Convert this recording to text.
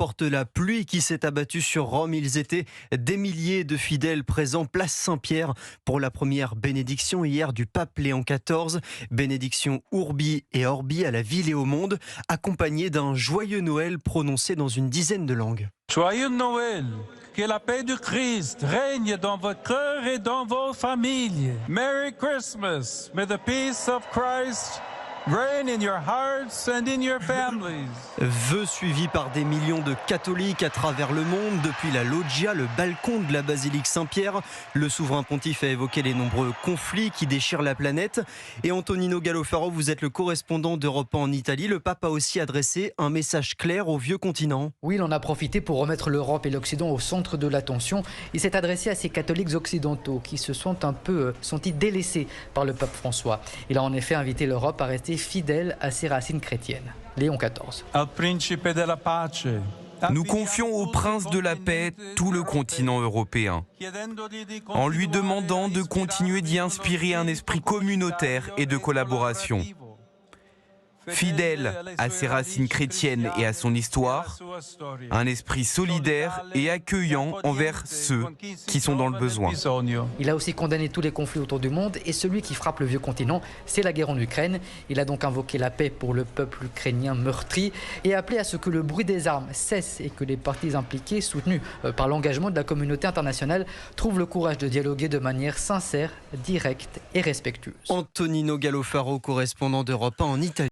porte la pluie qui s'est abattue sur Rome. Ils étaient des milliers de fidèles présents place Saint-Pierre pour la première bénédiction hier du pape Léon XIV. Bénédiction Urbi et Orbi à la ville et au monde, accompagnée d'un joyeux Noël prononcé dans une dizaine de langues. Joyeux Noël, que la paix du Christ règne dans votre cœur et dans vos familles. Merry Christmas, may the peace of Christ reign in your hearts and in your families. Vœux suivis par des millions de catholiques à travers le monde. Depuis la loggia, le balcon de la basilique Saint-Pierre, le souverain pontife a évoqué les nombreux conflits qui déchirent la planète. Et Antonino Gallofaro, vous êtes le correspondant d'Europe 1 en Italie. Le pape a aussi adressé un message clair au vieux continent. Oui, il en a profité pour remettre l'Europe et l'Occident au centre de l'attention. Il s'est adressé à ces catholiques occidentaux qui se sont un peu sentis délaissés par le pape François. Il a en effet invité l'Europe à rester fidèle à ses racines chrétiennes. Léon XIV. Nous confions au prince de la paix tout le continent européen, en lui demandant de continuer d'y inspirer un esprit communautaire et de collaboration. Fidèle à ses racines chrétiennes et à son histoire, un esprit solidaire et accueillant envers ceux qui sont dans le besoin. Il a aussi condamné tous les conflits autour du monde et celui qui frappe le vieux continent, c'est la guerre en Ukraine. Il a donc invoqué la paix pour le peuple ukrainien meurtri et appelé à ce que le bruit des armes cesse et que les parties impliquées, soutenues par l'engagement de la communauté internationale, trouvent le courage de dialoguer de manière sincère, directe et respectueuse. Antonino Gallofaro, correspondant d'Europe 1 en Italie.